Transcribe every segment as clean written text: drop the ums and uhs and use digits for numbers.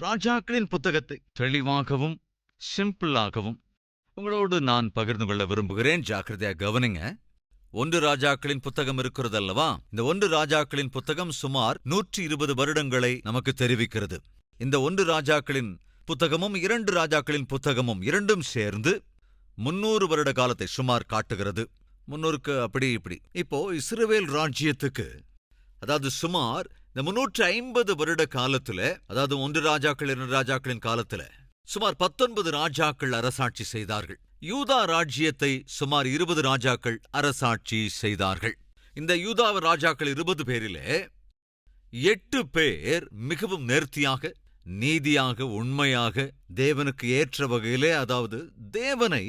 ராஜாக்களின் புத்தகத்தை தெளிவாகவும் சிம்பிளாகவும் உங்களோடு நான் பகிர்ந்து கொள்ள விரும்புகிறேன். ஜாக்கிரதையா கவனிங்க. 1 ராஜாக்களின் புத்தகம் இருக்கிறது அல்லவா? இந்த 1 ராஜாக்களின் புத்தகம் சுமார் 120 வருடங்களை நமக்கு தெரிவிக்கிறது. இந்த 1 ராஜாக்களின் புத்தகமும் 2 ராஜாக்களின் புத்தகமும் இரண்டும் சேர்ந்து 300 வருட காலத்தை சுமார் காட்டுகிறது. 300க்கு அப்படி இப்படி. இப்போ இஸ்ரவேல் ராஜ்யத்துக்கு, அதாவது சுமார் இந்த 350 வருட காலத்துல, அதாவது 1 ராஜாக்கள் 2 ராஜாக்களின் காலத்துல சுமார் 19 ராஜாக்கள் அரசாட்சி செய்தார்கள். யூதா ராஜ்யத்தை சுமார் 20 ராஜாக்கள் அரசாட்சி செய்தார்கள். இந்த யூதா ராஜாக்கள் 20 பேரிலே 8 பேர் மிகவும் நேர்த்தியாக, நீதியாக, உண்மையாக, தேவனுக்கு ஏற்ற வகையிலே, அதாவது தேவனை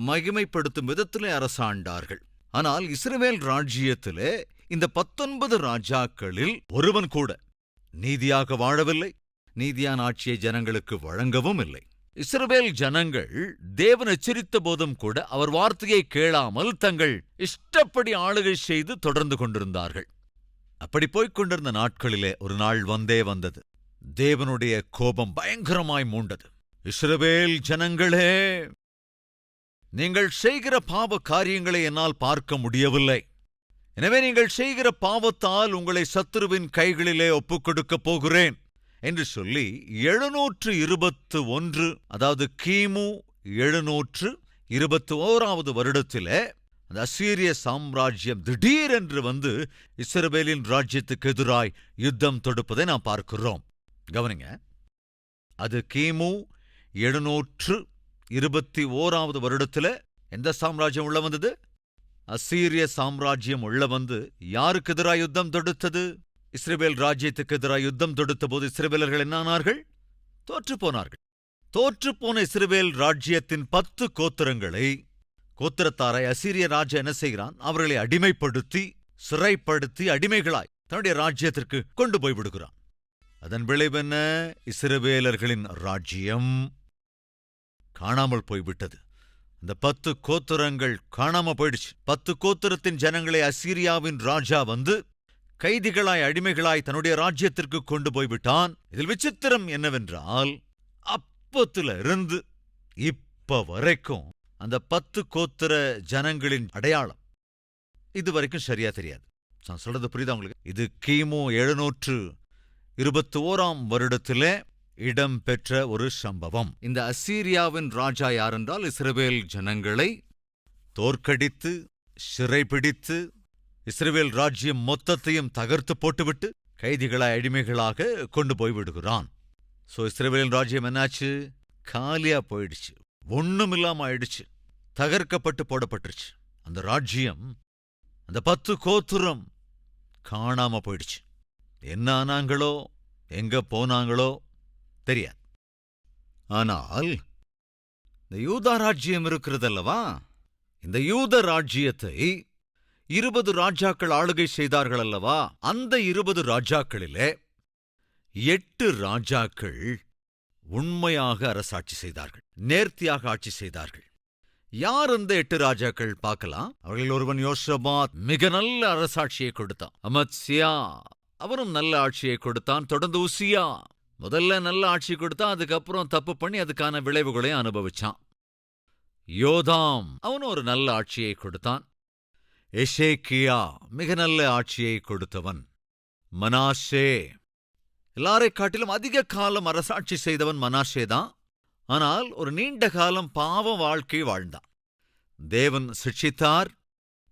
மகிமைப்படுத்தும் விதத்திலே அரசாண்டார்கள். ஆனால் இஸ்ரவேல் ராஜ்யத்திலே இந்த 19 ராஜாக்களில் ஒருவன் கூட நீதியாக வாழவில்லை, நீதியான ஆட்சியை ஜனங்களுக்கு வழங்கவும் இல்லை. இஸ்ரவேல் ஜனங்கள் தேவன் எச்சரித்த போதும் கூட அவர் வார்த்தையை கேளாமல் தங்கள் இஷ்டப்படி ஆளுகை செய்து தொடர்ந்து கொண்டிருந்தார்கள். அப்படி போய்க் கொண்டிருந்த நாட்களிலே ஒரு நாள் வந்தது. தேவனுடைய கோபம் பயங்கரமாய் மூண்டது. இஸ்ரவேல் ஜனங்களே, நீங்கள் செய்கிற பாவ காரியங்களை என்னால் பார்க்க முடியவில்லை. எனவே நீங்கள் செய்கிற பாவத்தால் உங்களை சத்துருவின் கைகளிலே ஒப்புக் கொடுக்கப் போகிறேன் என்று சொல்லி 721, அதாவது கிமு 721 வருடத்திலே அந்த அசீரிய சாம்ராஜ்யம் திடீரென்று வந்து இஸ்ரவேலின் ராஜ்யத்துக்கு எதிராய் யுத்தம் தொடுப்பதை நாம் பார்க்கிறோம். கவனிங்க, அது கிமு 721 வருடத்துல எந்த சாம்ராஜ்யம் உள்ள வந்தது? அசீரிய சாம்ராஜ்யம் உள்ள வந்து யாருக்கு எதிராக யுத்தம் தொடுத்தது? இஸ்ரவேல் ராஜ்யத்துக்கு எதிராக யுத்தம் தொடுத்த போது இஸ்ரவேலர்கள் என்னானார்கள்? தோற்று போனார்கள். தோற்றுப்போன இஸ்ரவேல் ராஜ்யத்தின் 10 கோத்திரங்களை, கோத்திரத்தாரை அசீரிய ராஜா என்ன செய்கிறான்? அவர்களை அடிமைப்படுத்தி, சிறைப்படுத்தி, அடிமைகளாய் தன்னுடைய ராஜ்யத்திற்கு கொண்டு போய் விடுகிறான். அதன் விளைவென்ன? இஸ்ரவேலர்களின் ராஜ்யம் காணாமல் போய்விட்டது. அந்த 10 கோத்திரங்கள் காணாம போயிடுச்சு. 10 கோத்திரத்தின் ஜனங்களை அசீரியாவின் ராஜா வந்து கைதிகளாய், அடிமைகளாய் தன்னுடைய ராஜ்யத்திற்கு கொண்டு போய்விட்டான். இதில் விசித்திரம் என்னவென்றால், அப்பத்துல இருந்து இப்ப வரைக்கும் அந்த 10 கோத்திர ஜனங்களின் அடையாளம் இதுவரைக்கும் சரியா தெரியாது. நான் சொல்றது புரியுதா உங்களுக்கு? இது கிமு 721 வருடத்திலே இடம்பெற்ற ஒரு சம்பவம். இந்த அசீரியாவின் ராஜா யாரென்றால், இஸ்ரவேல் ஜனங்களை தோற்கடித்து, சிறைபிடித்து, இஸ்ரவேல் ராஜ்யம் மொத்தத்தையும் தகர்த்து போட்டுவிட்டு கைதிகளாய், அடிமைகளாக கொண்டு போய் விடுகிறான். சோ இஸ்ரவேலின் ராஜ்யம் என்னாச்சு? காலியா போயிடுச்சு, ஒண்ணுமில்லாம ஆயிடுச்சு, தகர்க்கப்பட்டு போடப்பட்டுருச்சு. அந்த ராஜ்யம், அந்த 10 கோத்திரம் காணாம போயிடுச்சு. என்ன ஆனாங்களோ, எங்க போனாங்களோ தெரியாது. ஆனால் இந்த யூதா ராஜ்யம் இருக்கிறதல்லவா, இந்த யூத ராஜ்யத்தை 20 ராஜாக்கள் ஆளுகை செய்தார்கள் அல்லவா? அந்த 20 ராஜாக்களிலே 8 ராஜாக்கள் உண்மையாக அரசாட்சி செய்தார்கள், நேர்த்தியாக ஆட்சி செய்தார்கள். யார் அந்த 8 ராஜாக்கள் பார்க்கலாம். அவர்கள் ஒருவன் யோசபாத், மிக நல்ல அரசாட்சியை கொடுத்தான். அமத்சியா, அவனும் நல்ல ஆட்சியை கொடுத்தான். தொடர்ந்து உசியா, முதல்ல நல்ல ஆட்சி கொடுத்தான், அதுக்கப்புறம் தப்பு பண்ணி அதுக்கான விளைவுகளையும் அனுபவிச்சான். யோதாம், அவனும் ஒரு நல்ல ஆட்சியை கொடுத்தான். எசேக்கியா, மிக நல்ல ஆட்சியை கொடுத்தவன். மனாசே, எல்லாரை காட்டிலும் அதிக காலம் அரசாட்சி செய்தவன் மனாசேதான். ஆனால் ஒரு நீண்ட காலம் பாவ வாழ்க்கை வாழ்ந்தான். தேவன் சிட்சித்தார்,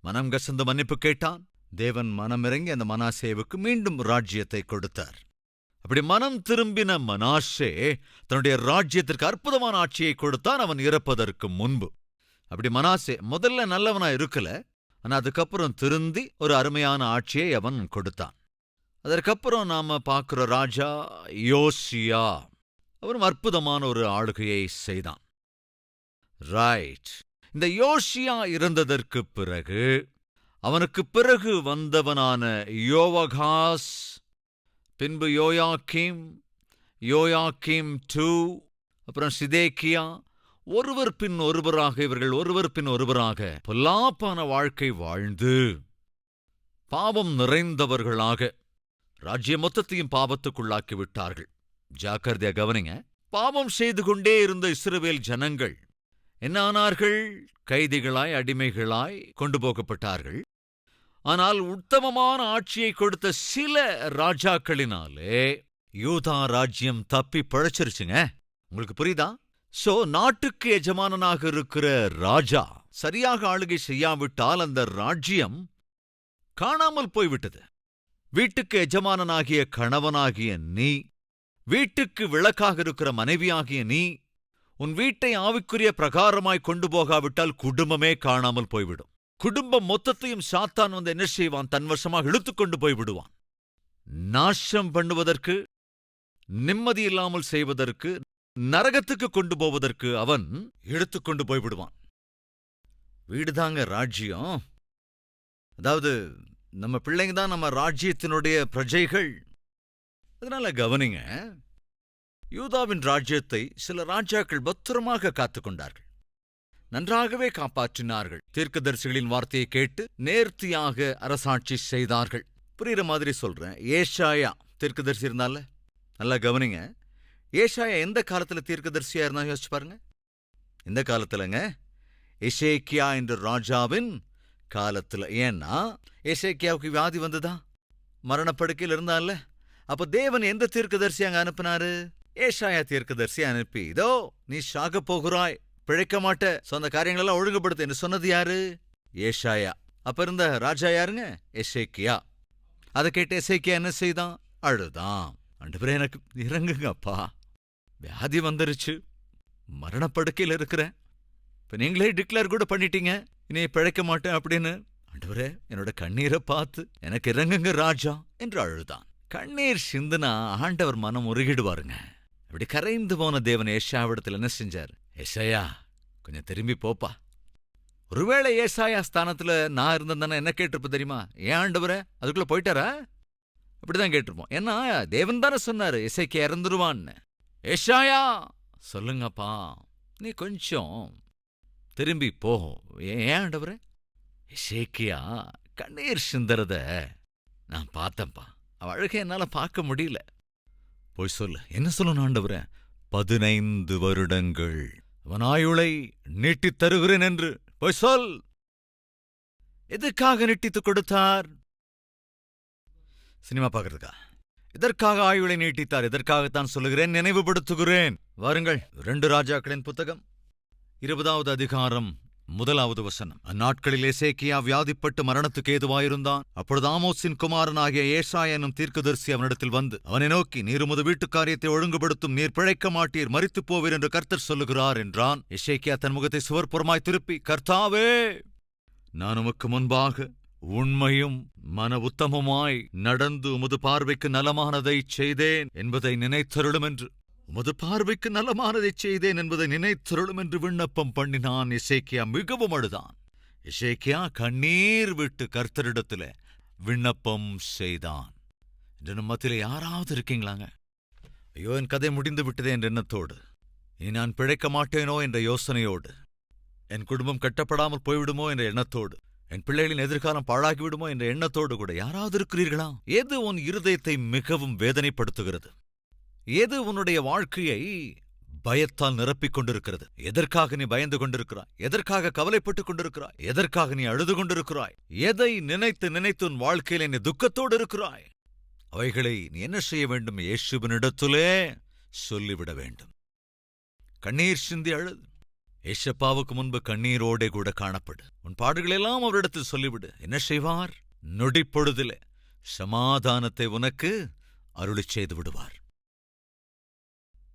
மனம் கசந்து மன்னிப்பு கேட்டான். தேவன் மனமிறங்கி அந்த மனாசேவுக்கு மீண்டும் ராஜ்யத்தை கொடுத்தார். அப்படி மனம் திரும்பின மனாசே தன்னுடைய ராஜ்யத்திற்கு அற்புதமான ஆட்சியை கொடுத்தான், அவன் இறப்பதற்கு முன்பு. அப்படி மனாசே முதல்ல நல்லவனா இருக்கல, ஆனா அதுக்கப்புறம் திருந்தி ஒரு அருமையான ஆட்சியை அவன் கொடுத்தான். அதற்கப்புறம் நாம பார்க்கிற ராஜா யோசியா, அவரும் அற்புதமான ஒரு ஆளுகையை செய்தான். ரைட். இந்த யோசியா இறந்ததற்கு பிறகு, அவனுக்கு பிறகு வந்தவனான யோவகாஸ், பின்பு யோயாக்கீம் 2, அப்புறம் சிதேக்கியா, ஒருவர் பின் ஒருவராக பொல்லாப்பான வாழ்க்கை வாழ்ந்து பாவம் நிறைந்தவர்களாக ராஜ்ய மொத்தத்தையும் பாவத்துக்குள்ளாக்கி விட்டார்கள். ஜாக்கிரதையா கவனிங்க. பாவம் செய்து கொண்டே இருந்த இஸ்ரவேல் ஜனங்கள் என்ன ஆனார்கள்? கைதிகளாய், அடிமைகளாய் கொண்டு போகப்பட்டார்கள். ஆனால் உத்தமமான ஆட்சியை கொடுத்த சில ராஜாக்களினாலே யூதா ராஜ்யம் தப்பி பிழைச்சிருச்சுங்க. உங்களுக்கு புரியுதா? சோ நாட்டுக்கு எஜமானனாக இருக்கிற ராஜா சரியாக ஆளுகை செய்யாவிட்டால் அந்த ராஜ்யம் காணாமல் போய்விட்டது. வீட்டுக்கு எஜமானனாகிய கணவனாகிய நீ, வீட்டுக்கு விளக்காக இருக்கிற மனைவியாகிய நீ, உன் வீட்டை ஆவிக்குரிய பிரகாரமாய் கொண்டு போகாவிட்டால் குடும்பமே காணாமல் போய்விடும். குடும்பம் மொத்தத்தையும் சாத்தான் வந்து என்ன செய்வான்? தன் வசமாக இழுத்துக்கொண்டு போய்விடுவான். நாசம் பண்ணுவதற்கு, நிம்மதி இல்லாமல் செய்வதற்கு, நரகத்துக்கு கொண்டு போவதற்கு அவன் இழுத்துக்கொண்டு போய்விடுவான். வீடுதாங்க ராஜ்யம். அதாவது நம்ம பிள்ளைங்க தான் நம்ம ராஜ்யத்தினுடைய பிரஜைகள். அதனால கவனிங்க, யூதாவின் ராஜ்யத்தை சில ராஜாக்கள் பத்திரமாக காத்துக்கொண்டார்கள், நன்றாகவே காப்பாற்றினார்கள். தீர்க்கதரிசிகளின் வார்த்தையை கேட்டு நேர்த்தியாக அரசாட்சி செய்தார்கள். புரியுற மாதிரி சொல்றேன். ஏசாயா தீர்க்கதரிசி இருந்தால நல்லா கவனிங்க. ஏசாயா எந்த காலத்துல தீர்க்கதரிசியா இருந்தா யோசிச்சு பாருங்க. இந்த காலத்துலங்க, எசேக்கியா என்ற ராஜாவின் காலத்துல. ஏன்னா எசேக்கியாவுக்கு வியாதி வந்துதா, மரணப்படுக்கையில் இருந்தால. அப்ப தேவன் எந்த தீர்க்கதரிசி அங்க அனுப்பினாரு? ஏசாயா தீர்க்கதரிசி அனுப்பி, இதோ நீ சாக போகிறாய், பிழைக்க மாட்ட, சொந்த காரியங்களெல்லாம் ஒழுங்குபடுத்து என்று சொன்னது யாரு? ஏசாயா. அப்ப இருந்த ராஜா யாருங்க? எசேக்கியா. அதை கேட்டு எசேக்கியா என்ன செய்தான்? அழுதான். ஆண்டவரே எனக்கு இறங்குங்கப்பா, வியாதி வந்துருச்சு, மரணப்படுக்கையில் இருக்கிறேன், இப்ப நீங்களே டிக்ளேர் கூட பண்ணிட்டீங்க இனி பிழைக்க மாட்டேன் அப்படின்னு. ஆண்டவரே என்னோட கண்ணீரை பார்த்து எனக்கு இறங்குங்க ராஜா என்று அழுதான். கண்ணீர் சிந்துனா ஆண்டவர் மனம் உருகிடுவாருங்க. அப்படி கரைந்து போன தேவன் ஏசாயாவிடத்தில் என்ன செஞ்சார்? ஏசாயா கொஞ்சம் திரும்பி போப்பா. ஒருவேளை ஏசாயா ஸ்தானத்துல நான் இருந்தேன்னா என்ன கேட்டிருப்ப தெரியுமா? ஏன் ஆண்டவரே அதுக்குள்ள போயிட்டாரா? அப்படிதான் கேட்டிருப்போம். ஏன்னா தேவன் தானே சொன்னாரு எசேக்கியா இறந்துருவான்னு. ஏசாயா சொல்லுங்கப்பா, நீ கொஞ்சம் திரும்பி போ. ஏன் ஆண்டவரே? எசேக்கியா கண்ணீர் சிந்தறத நான் பார்த்தேன்ப்பா, அவ அழகை என்னால பார்க்க முடியல. போய் சொல்லு. என்ன சொல்லணும் ஆண்டவரே? 15 வருடங்கள் அவன் ஆயுளை நீட்டித் தருகிறேன் என்று போய் சொல். எதுக்காக நீட்டித்துக் கொடுத்தார்? சினிமா பார்க்கறதுக்கா? இதற்காக ஆயுளை நீட்டித்தார். இதற்காகத்தான் சொல்லுகிறேன், நினைவுபடுத்துகிறேன். வாருங்கள், 2 ராஜாக்களின் புத்தகம் 20வது அதிகாரம் 1வது வசனம். அந்நாட்களில் எசேக்கியா வியாதிப்பட்டு மரணத்துக்கு ஏதுவாயிருந்தான். அப்பொழுது ஆமோஸின் குமாரனாகிய ஏசாயா எனும் தீர்க்கதரிசி அவனிடத்தில் வந்து அவனை நோக்கி, நீர் உமது வீட்டு காரியத்தை ஒழுங்குபடுத்தும், நீர் பிழைக்க மாட்டீர், மரித்துப் போவீர் என்று கர்த்தர் சொல்லுகிறார் என்றான். எசேக்கியா தன் முகத்தை சுவர்ப்புறமாய் திருப்பி, கர்த்தாவே, நான் உமக்கு முன்பாக உண்மையும் மன உத்தமமாய் நடந்து உமது பார்வைக்கு நலமானதைச் செய்தேன் என்பதை நினைத்தருளும் என்று, உமது பார்வைக்கு நலமானதைச் செய்தேன் என்பதை நினைத்தருளும் என்று விண்ணப்பம் பண்ணினான். எசேக்கியா மிகவும் அழுதான். எசேக்கியா கண்ணீர் விட்டு கர்த்தரிடத்துல விண்ணப்பம் செய்தான். இன்று நம்ம மத்தியில யாராவது இருக்கீங்களாங்க? ஐயோ, என் கதை முடிந்து விட்டதே என்ற எண்ணத்தோடு, இனி நான் பிழைக்க மாட்டேனோ என்ற யோசனையோடு, என் குடும்பம் கட்டப்படாமல் போய்விடுமோ என்ற எண்ணத்தோடு, என் பிள்ளைகளின் எதிர்காலம் பாழாகிவிடுமோ என்ற எண்ணத்தோடு கூட யாராவது இருக்கிறீர்களா? எது உன் இருதயத்தை மிகவும் வேதனைப்படுத்துகிறது? எது உன்னுடைய வாழ்க்கையை பயத்தால் நிரப்பிக் கொண்டிருக்கிறது? எதற்காக நீ பயந்து கொண்டிருக்கிறாய்? எதற்காக கவலைப்பட்டுக் கொண்டிருக்கிறாய்? எதற்காக நீ அழுது கொண்டிருக்கிறாய்? எதை நினைத்து நினைத்து உன் வாழ்க்கையில நீ துக்கத்தோடு இருக்கிறாய்? அவைகளை நீ என்ன செய்ய வேண்டும்? இயேசுவினிடத்திலே சொல்லிவிட வேண்டும். கண்ணீர் சிந்தி அழுது. ஏசப்பாவுக்கு முன்பு கண்ணீரோடே கூட காணப்படு. உன் பாடுகளெல்லாம் அவரிடத்தில் சொல்லிவிடு. என்ன செய்வார்? நொடிப்பொழுதிலே சமாதானத்தை உனக்கு அருளிச் செய்து விடுவார்.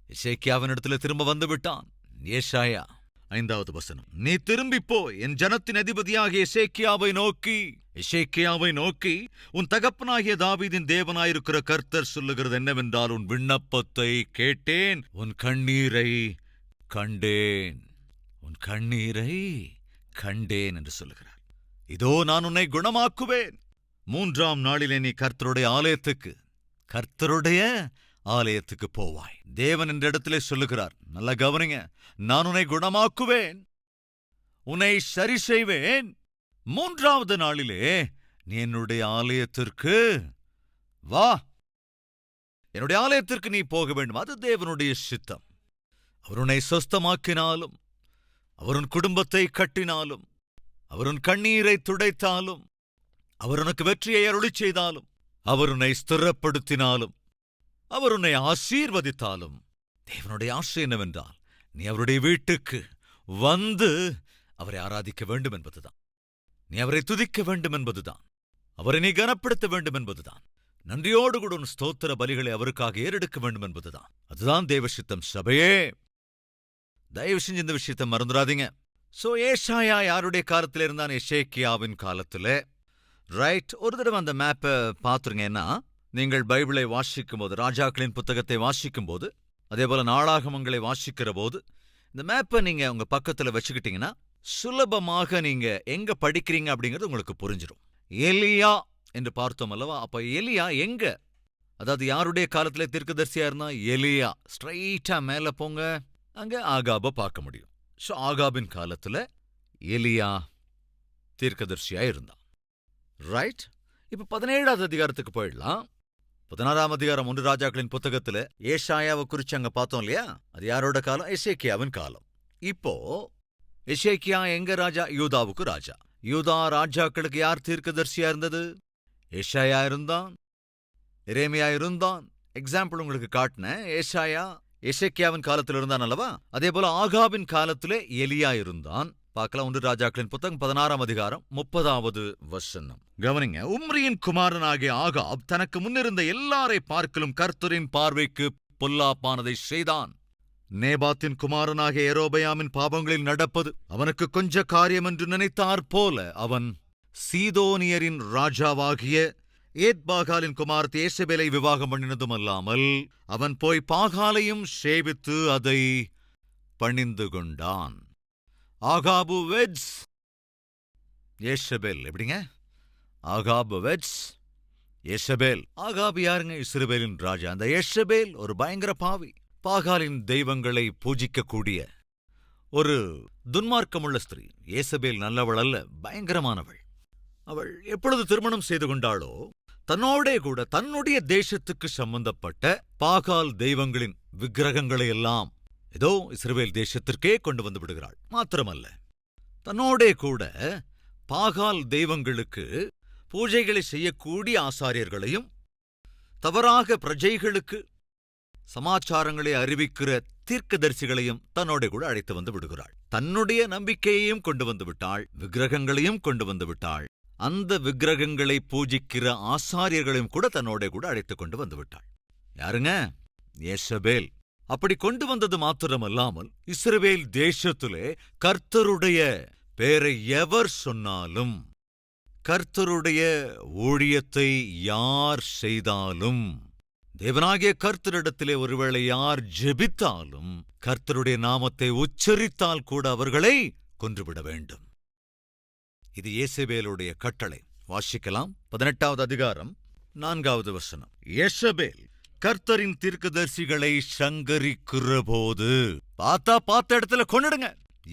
எசேக்கியாவினிடத்தில் திரும்ப வந்து விட்டான். ஏசாயா 5வது வசனம். நீ திரும்பிப்போ என் ஜனத்தின் அதிபதியாகிய எசேக்கியாவை நோக்கி உன் தகப்பனாகிய தாவீதின் தேவனாயிருக்கிற கர்த்தர் சொல்லுகிறது என்னவென்றால், உன் விண்ணப்பத்தை கேட்டேன், உன் கண்ணீரை கண்டேன், உன் கண்ணீரை கண்டேன் என்று சொல்லுகிறார். இதோ நான் உன்னை குணமாக்குவேன். 3ஆம் நாளிலே நீ கர்த்தருடைய ஆலயத்துக்கு போவாய். தேவன் என்ற இடத்திலே சொல்லுகிறார். நல்லா கவனிங்க. நான் உன்னை குணமாக்குவேன், உன்னை சரி செய்வேன். 3வது நாளிலே நீ என்னுடைய ஆலயத்திற்கு வா. என்னுடைய ஆலயத்திற்கு நீ போக வேண்டும். அது தேவனுடைய சித்தம். அவர் உன்னை சொஸ்தமாக்கினாலும், அவர் உன் குடும்பத்தை கட்டினாலும், அவர் உன் கண்ணீரை துடைத்தாலும், அவர் உனக்கு வெற்றியை அருளிச் செய்தாலும், அவர் உன்னை ஸ்திரப்படுத்தினாலும், அவர் உன்னை ஆசீர்வதித்தாலும், தேவனுடைய ஆசை என்னவென்றால் நீ அவருடைய வீட்டுக்கு வந்து அவரை ஆராதிக்க வேண்டும் என்பதுதான். நீ அவரை துதிக்க வேண்டும் என்பதுதான். அவரை நீ கனப்படுத்த வேண்டும் என்பதுதான். நன்றியோடு கூட உன் ஸ்தோத்திர பலிகளை அவருக்காக ஏறெடுக்க வேண்டும் என்பதுதான். அதுதான் தேவசித்தம். சபையே, தயவு செஞ்சு இந்த விஷயத்தை மறந்துடாதீங்க. சோ ஏசாயா யாருடைய காலத்தில் இருந்தான்? எசேக்கியாவின் காலத்துல. ரைட். ஒரு தடவை அந்த மேப்பை பார்த்துருங்கன்னா, நீங்கள் பைபிளை வாசிக்கும் போது, ராஜாக்களின் புத்தகத்தை வாசிக்கும் போது, அதே போல நாளாகமங்களை வாசிக்கிற போது, இந்த மேப்பை நீங்க உங்க பக்கத்துல வச்சுக்கிட்டீங்கன்னா சுலபமாக நீங்க எங்க படிக்கிறீங்க அப்படிங்கிறது உங்களுக்கு புரிஞ்சிடும். எலியா என்று பார்த்தோம் அல்லவா? அப்ப எலியா எங்க, அதாவது யாருடைய காலத்துல தீர்க்கதரிசியா இருந்தா? எலியா. ஸ்ட்ரைட்டா மேல போங்க, அங்க ஆகாப பார்க்க முடியும். சோ ஆகாபின் காலத்துல எலியா தீர்க்கதரிசியா இருந்தான். ரைட். இப்ப 17வது அதிகாரத்துக்கு போயிடலாம். 16ஆம் அதிகாரம் 1 ராஜாக்களின் புத்தகத்துல ஏசாயாவை குறிச்சு அங்க பார்த்தோம் இல்லையா? அது யாரோட காலம்? எசேக்கியாவின் காலம். இப்போ எசேக்கியா எங்க ராஜா? யூதாவுக்கு ராஜா. யூதா ராஜாக்களுக்கு யார் தீர்க்கதரிசியா இருந்தது? ஏசாயா இருந்தான், எரேமியா இருந்தான். எக்ஸாம்பிள் உங்களுக்கு காட்டினேன். ஏசாயா எசேக்கியாவின் காலத்தில் இருந்தான் அல்லவா? அதே போல ஆகாபின் காலத்திலே எலியா இருந்தான். பார்க்கலாம். 1 ராஜாக்களின் புத்தகம் 16ஆம் அதிகாரம் 30வது வசனம். கவனிங்க. உம்ரியின் குமாரனாகிய ஆகாப் தனக்கு முன்னிருந்த எல்லாரை பார்க்கலும் கர்த்தரின் பார்வைக்கு பொல்லாப்பானதை செய்தான். நேபாத்தின் குமாரனாகிய யெரொபெயாமின் பாவங்களில் நடப்பது அவனுக்கு கொஞ்ச காரியம் என்று நினைத்தாற் போல அவன் சீதோனியரின் ராஜாவாகிய ஏத்பாகாலின் குமாரத்தி ஏசபேலை விவாகம் பண்ணினதும் அல்லாமல் அவன் போய் பாகாலையும் சேவித்து அதை பணிந்து கொண்டான். ஆகாபு வெட்ஸ் ஏசபேல். எப்படிங்க? ஆகாபு வெட்ஸ் ஏசபேல். ஆகாபு யாருங்க? இஸ்ரவேலின் ராஜா. அந்த ஏசபேல் ஒரு பயங்கர பாவி. பாகாலின் தெய்வங்களை பூஜிக்கக்கூடிய ஒரு துன்மார்க்கமுள்ள ஸ்திரீ. ஏசபேல் நல்லவள் அல்ல, பயங்கரமானவள். அவள் எப்பொழுது திருமணம் செய்து கொண்டாளோ தன்னோடே கூட தன்னுடைய தேசத்துக்கு சம்பந்தப்பட்ட பாகால் தெய்வங்களின் விக்கிரகங்களை எல்லாம் ஏதோ இஸ்ரவேல் தேசத்திற்கே கொண்டு வந்து விடுகிறாள். மாத்திரமல்ல, தன்னோடே கூட பாகால் தெய்வங்களுக்கு பூஜைகளை செய்யக்கூடிய ஆசாரியர்களையும், தவறாக பிரஜைகளுக்கு சமாச்சாரங்களை அறிவிக்கிற தீர்க்கதரிசிகளையும் தன்னோட கூட அழைத்து வந்து விடுகிறாள். தன்னுடைய நம்பிக்கையையும் கொண்டு வந்து விட்டாள், விக்கிரகங்களையும் கொண்டு வந்து விட்டாள். அந்த விக்கிரகங்களை பூஜிக்கிற ஆசாரியர்களையும் கூட தன்னோட கூட அழைத்துக் கொண்டு வந்து விட்டாள். யாருங்க? ஏசபேல். அப்படி கொண்டு வந்தது மாத்திரமல்லாமல் இஸ்ரவேல் தேசத்திலே கர்த்தருடைய பேரை எவர் சொன்னாலும், கர்த்தருடைய ஊழியத்தை யார் செய்தாலும், தேவனாகிய கர்த்தரிடத்திலே ஒருவேளை யார் ஜெபித்தாலும், கர்த்தருடைய நாமத்தை உச்சரித்தால் கூட அவர்களை கொன்றுவிட வேண்டும். இது ஏசபேலுடைய கட்டளை. வாசிக்கலாம். 18வது அதிகாரம் 4வது வசனம். ஏசபேல் கர்த்தரின் தீர்க்கதரிசிகளை சங்கரிக்கிற போது, பார்த்த இடத்துல கொன்னுடுங்க.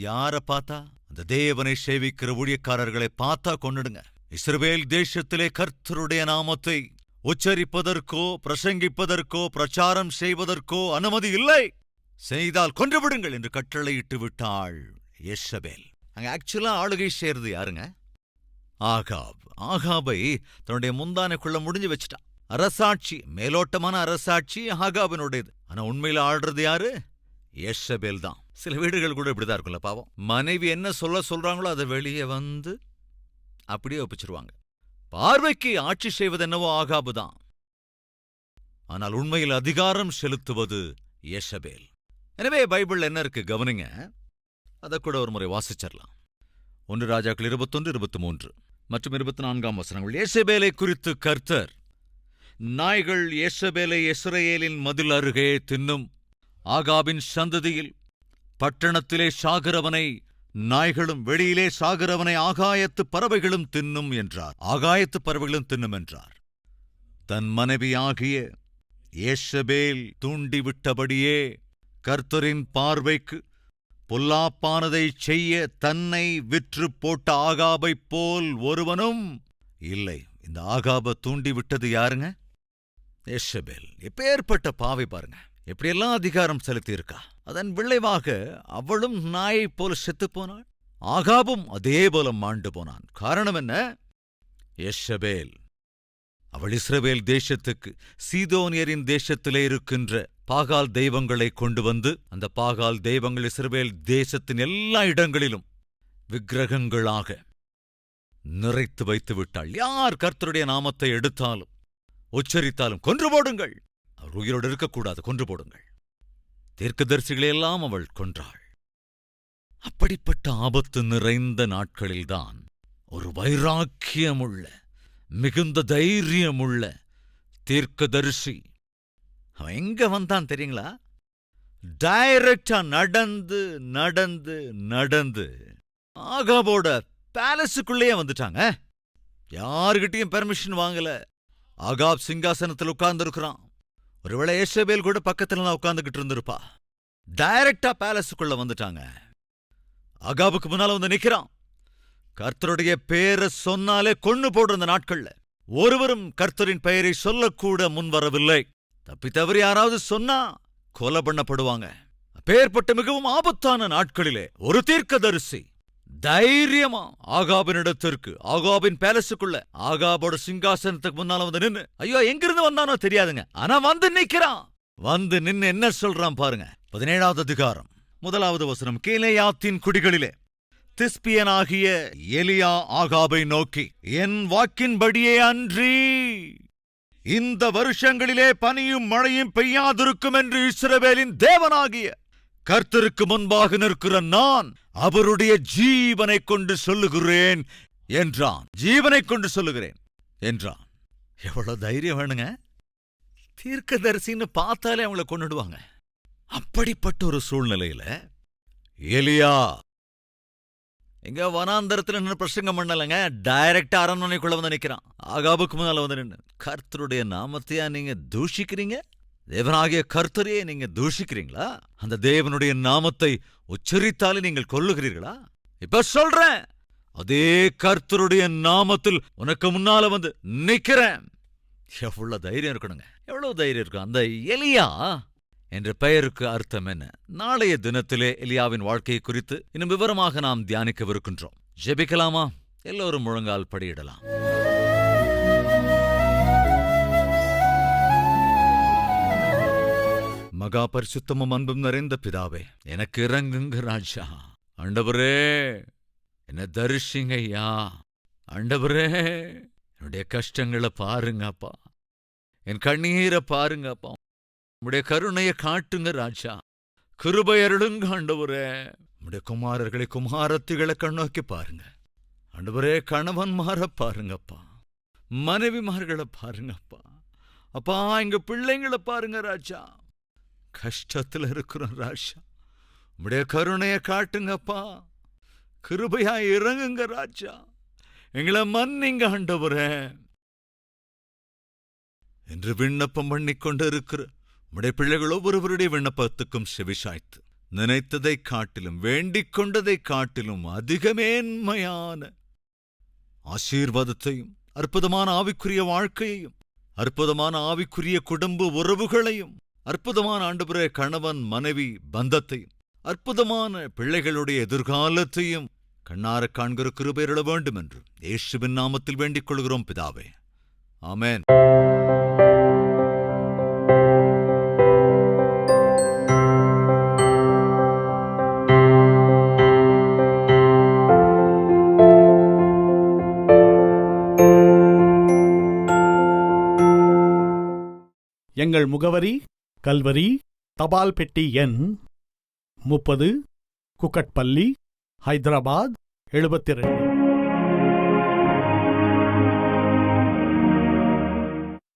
யார பார்த்தா? அந்த தேவனை சேவிக்கிற ஊழியக்காரர்களை பார்த்தா கொன்னுடுங்க. இஸ்ரவேல் தேசத்திலே கர்த்தருடைய நாமத்தை உச்சரிப்பதற்கோ பிரசங்கிப்பதற்கோ பிரச்சாரம் செய்வதற்கோ அனுமதி இல்லை. செய்தால் கொன்றுவிடுங்கள் என்று கட்டளையிட்டு விட்டாள் ஏசபேல். அங்க ஆக்சுவலா ஆளுகை செய்யறது யாருங்க? ஆகாப். ஆகாபை தன்னுடைய முந்தானைக்குள்ள முடிஞ்சு வச்சுட்டான். அரசாட்சி, மேலோட்டமான அரசாட்சி ஆகாபினுடையது. ஆனா உண்மையில ஆள்றது யாரு? ஏசபேல் தான். சில வீடுகள் கூட இப்படிதான் இருக்கும்ல பாவம். மனைவி என்ன சொல்றாங்களோ அதை வெளியே வந்து அப்படியே ஒப்பிச்சிருவாங்க. பார்வைக்கு ஆட்சி செய்வது என்னவோ ஆகாபுதான். ஆனால் உண்மையில் அதிகாரம் செலுத்துவது ஏசபேல். எனவே பைபிள் என்ன இருக்கு கவனிங்க. அதை கூட ஒரு முறை வாசிச்சிடலாம். 1 ராஜாக்கள் 21, 23 மற்றும் 24ஆம் வசனங்கள். ஏசபேலை குறித்து கர்த்தர், நாய்கள் ஏசபேலை இஸ்ரவேலின் மதில் அருகே தின்னும். ஆகாபின் சந்ததியில் பட்டணத்திலே சாகிறவனை நாய்களும் வெளியிலே சாகிறவனை ஆகாயத்து பறவைகளும் தின்னும் என்றார். ஆகாயத்து பறவைகளும் தின்னும் என்றார். தன் மனைவியாகிய ஏசபேல் தூண்டிவிட்டபடியே கர்த்தரின் பார்வைக்கு பொல்லாப்பானதைச் செய்ய தன்னை விற்று போட்ட ஆகாபைப் போல் ஒருவனும் இல்லை. இந்த ஆகாபை தூண்டிவிட்டது யாருங்க? எஷபேல் எப்பேற்பட்ட பாவை பாருங்க, எப்படியெல்லாம் அதிகாரம் செலுத்தி இருக்கா. அதன் விளைவாக அவளும் நாயைப் போல செத்துப் போனாள். ஆகாபும் அதே போல மாண்டு போனான். காரணம் என்ன? எஷபேல். அவள் இஸ்ரவேல் தேசத்துக்கு சீதோனியரின் தேசத்திலே இருக்கின்ற பாகால் தெய்வங்களை கொண்டு வந்து, அந்த பாகால் தெய்வங்கள் இஸ்ரவேல் தேசத்தின் எல்லா இடங்களிலும் விக்கிரகங்களாக நிறைத்து வைத்து விட்டாள். யார் கர்த்தருடைய நாமத்தை எடுத்தாலும் உச்சரித்தாலும் கொன்று போடுங்கள். அவர் உயிரோடு இருக்கக்கூடாது, கொன்று போடுங்கள். தீர்க்கதரிசிகளையெல்லாம் அவள் கொன்றாள். அப்படிப்பட்ட ஆபத்து நிறைந்த நாட்களில்தான் ஒரு வைராக்கியமுள்ள, மிகுந்த தைரியமுள்ள தீர்க்கதரிசி அவன் எங்க வந்தான் தெரியுங்களா? டைரக்டா நடந்து நடந்து நடந்து ஆகாபோட பேலஸுக்குள்ளேயே வந்துட்டாங்க. யாருகிட்டையும் பெர்மிஷன் வாங்கல. ஆகாப் சிங்காசனத்தில் உட்கார்ந்து இருக்கிறான். ஒருவேளை ஏசபேல் கூட பக்கத்துல தான் உட்கார்ந்துகிட்டு இருந்திருப்பா. டைரக்டா பேலஸுக்குள்ள வந்துட்டாங்க. ஆகாபுக்கு முன்னால வந்து நிக்கிறான். கர்த்தருடைய பேரை சொன்னாலே கொன்னு போடுற நாட்கள்ல ஒருவரும் கர்த்தரின் பெயரை சொல்லக்கூட முன்வரவில்லை. தப்பி தவறி யாராவது சொன்னா கொலை பண்ணப்படுவாங்க. அப்பேற்பட்ட மிகவும் ஆபத்தான நாட்களிலே ஒரு தீர்க்கதரிசி தைரியமா ஆகாபினிடத்திற்கு, ஆகாபின் பேலஸுக்குள்ள, ஆகாபோட சிங்காசனத்துக்கு முன்னால வந்து நின்னு, ஐயோ எங்கிருந்து வந்தானோ தெரியாதுங்க, ஆனா வந்து நிக்கிறான். வந்து நின்னு என்ன சொல்றான் பாருங்க. 17வது அதிகாரம் 1வது வசனம். கீலேயாத்தின் குடிகளிலே திஸ்பியனாகிய எலியா ஆகாபை நோக்கி, என் வாக்கின்படியே அன்றி இந்த வருஷங்களிலே பனியும் மழையும் பெய்யாதிருக்கும் என்று இஸ்ரவேலின் தேவனாகிய கர்த்தருக்கு முன்பாக நிற்கிற நான் அவருடைய ஜீவனை கொண்டு சொல்லுகிறேன் என்றான். ஜீவனை கொண்டு சொல்லுகிறேன் என்றான். எவ்வளவு தைரியம் வேணுங்க! தீர்க்கதரிசின்னு பார்த்தாலே அவங்கள கொன்னுடுவாங்க. அப்படிப்பட்ட ஒரு சூழ்நிலையில எலியா எங்க வனாந்தரத்துல நின்று பிரசங்கம் பண்ணலங்க, டைரக்டா அரண்மனைக்குள்ள வந்து நிக்கிறான். ஆகாபுக்கு முன்னால வந்து நின்று, கர்த்தருடைய நாமத்தையா நீங்க தூஷிக்கிறீங்க? தேவனாகிய கர்த்தரையே நீங்க தூஷிக்கிறீங்களா? அந்த தேவனுடைய நாமத்தை உச்சரித்தாலே நீங்கள் கொல்லுகிறீர்களா? இப்ப சொல்றேன், அதே கர்த்தருடைய நாமத்தில் உனக்கு முன்னால வந்து நிக்கிறேன். எவ்வளவு தைரியம் இருக்கணுங்க! எவ்வளவு தைரியம் இருக்கும்! அந்த எலியா என்ற பெயருக்கு அர்த்தம் என்ன? நாளைய தினத்திலே எலியாவின் வாழ்க்கையை குறித்து இன்னும் விவரமாக நாம் தியானிக்கவிருக்கின்றோம். ஜெபிக்கலாமா? எல்லோரும் முழங்கால் படியிடலாம். மகா பரிசுத்தமும் அன்பும் நிறைந்த பிதாவே, எனக்கு இறங்குங்க ராஜா. ஆண்டவரே, என்ன தரிசிங்க ஐயா. ஆண்டவரே, என்னுடைய கஷ்டங்களை பாருங்கப்பா, என் கண்ணீரை பாருங்கப்பா. உம்முடைய கருணையை காட்டுங்க ராஜா. கிருபை அருளுங்க ஆண்டவரே. உம்முடைய குமாரர்களை குமாரத்திகளை கண்ணோக்கி பாருங்க ஆண்டவரே. கணவன்மார பாருங்கப்பா, மனைவிமார்களை பாருங்கப்பா. அப்பா, எங்க பிள்ளைங்களை பாருங்க ராஜா. கஷ்டத்துல இருக்கிறோம் ராஜா. உம்முடைய கருணையை காட்டுங்கப்பா. கிருபையா இறங்குங்க ராஜா. எங்களை மன்னிங்க ஆண்டவரே என்று விண்ணப்பம் பண்ணிக்கொண்டு இருக்கிற உம்முடைய பிள்ளைகள் ஒவ்வொருவருடைய விண்ணப்பத்துக்கும் செவிசாய்த்து, நினைத்ததை காட்டிலும் வேண்டிக் கொண்டதை காட்டிலும் அதிகமேன்மையான ஆசீர்வாதத்தையும், அற்புதமான ஆவிக்குரிய வாழ்க்கையையும், அற்புதமான ஆவிக்குரிய குடும்ப உறவுகளையும், அற்புதமான ஆண்டவரே கணவன் மனைவி பந்தத்தையும், அற்புதமான பிள்ளைகளுடைய எதிர்காலத்தையும் கண்ணார காண்கிற கிருபை அருள வேண்டும் என்று இயேசுவின் நாமத்தில் வேண்டிக் கொள்கிறோம் பிதாவே. ஆமென். எங்கள் முகவரி: கல்வரி, தபால் பெட்டி எண் 30, குக்கட்பள்ளி, ஹைதராபாத் 72.